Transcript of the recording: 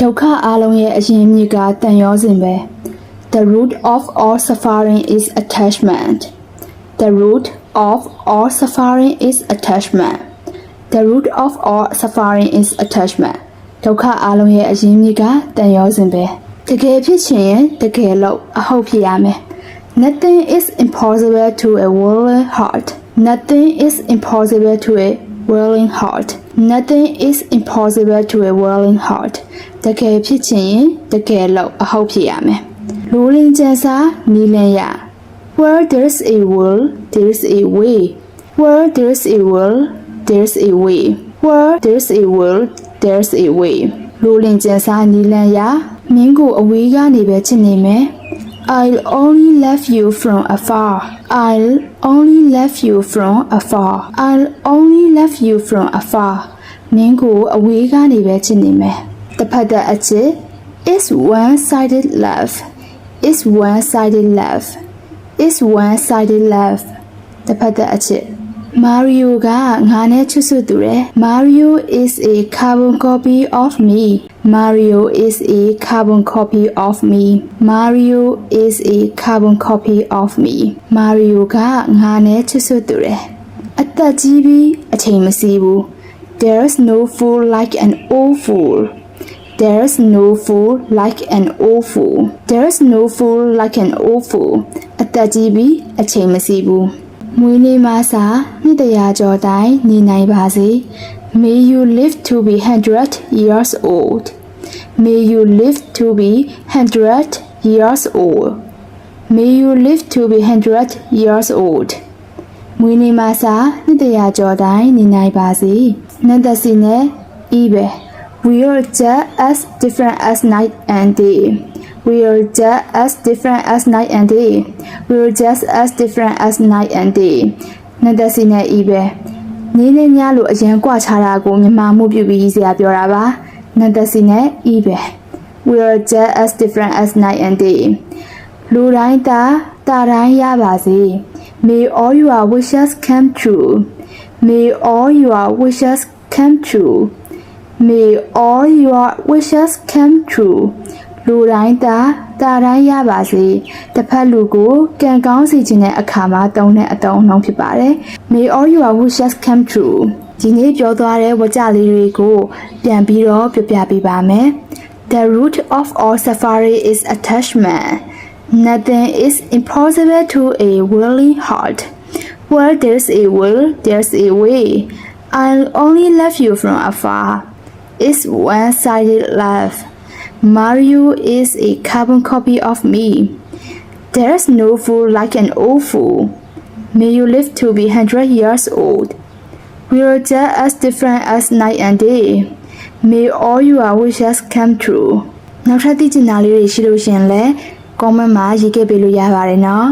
ဒုက္ခအလုံးရဲ့အရင်မြစ်ကတန်ရောစဉ်ပဲ The root of all suffering is attachment. The root of all suffering is attachment. The root of all suffering is attachment. ဒုက္ခအလုံးရဲ့အရင်မြစ်ကတန်ရောစဉ်ပဲတကယ်ဖြစ်ချင်ရင်တကယ်လို့အဟုတ်ဖြစ်ရမယ် Nothing is impossible to a willing heart. Nothing is impossible to a willing heart. Nothing is impossible to a willing heart. တကယ်ဖြစ်ချင်ရင်တကယ်လို့အဟုတ်ဖြစ်ရမယ်လူလင်းကျန်စာနီလင်းရ Where there's a will, there's a way. Where there's a will, there's a way. Where there's a will, there's a way. လူလင်းကျန်စာနီလင်းရမင်းကိုအဝေးကနေပဲချစ်နေမယ် I'll only love you from afar. I'll only love you from afar. I'll only love you from afar. မင်းကိုအဝေးကနေပဲချစ်နေမယ်တစ်ဖက်တဲ့အချစ် is one-sided love. Is one-sided love. Is one-sided love. တစ်ဖက်တဲ့အချစ် Mario ကငါနဲ့ချစ်စွတူတယ် Mario is a carbon copy of me. Mario is a carbon copy of me. Mario is a carbon copy of me. Mario ကငါနဲ့ချစ်စွတူတယ်အသက်ကြီးပြီးအချိန်မစီးဘူး There's no fool like an old fool. There's no fool like an old fool. There's no fool like an old fool. အသက်ကြီးပြီးအချိန်မစီးဘူးမွေးနေ့မှာစာနှစ်တရာကျော်တိုင်းနေနိုင်ပါစေ May you live to be 100 years old. May you live to be 100 years old. May you live to be 100 years old. မွေးနေ့မှာစာနှစ်တရာကျော်တိုင်းနေနိုင်ပါစေနန္ဒစီနဲ့ Ebe. We are just as different as night and day. We are just as different as night and day. We are just as different as night and day. နန္ဒစီနဲ့ Ebe. နေနဲ့ညလို့အရင်ကွာခြားတာကိုမြန်မာမှုပြုပြီးစရာပြောတာပါနန္ဒစီနဲ့ Ebe. We are just as different as night and day. လူတိုင်းတာတိုင်းရပါစေ May all your wishes come true. May all your wishes come true. May all your wishes come true. လူတိုင်းတာတိုင်းရပါစေတစ်ဖက်လူကိုကံကောင်းစေခြင်းတဲ့အခါမှာသုံးတဲ့အသုံးအနှုန်းဖြစ်ပါတယ် May all your wishes come true ဒီနေ့ပြောသွားတဲ့ဝါကျလေးတွေကိုပြန်ပြီးတော့ပြပြပေးပါမယ် The root of all suffering is attachment. Nothing is impossible to a willing heart. Where there's a will, there's a way. I'll only love you from afar. It's one-sided love. Mario is a carbon copy of me. There's no fool like an old fool. May you live to be 100 years old. We are just as different as night and day. May all your wishes come true. နောက်ထပ်သိချင်တာလေးတွေရှိလို့ရှင်လဲ comment မှာရေးခဲ့ပေးလို့ရပါတယ်နော်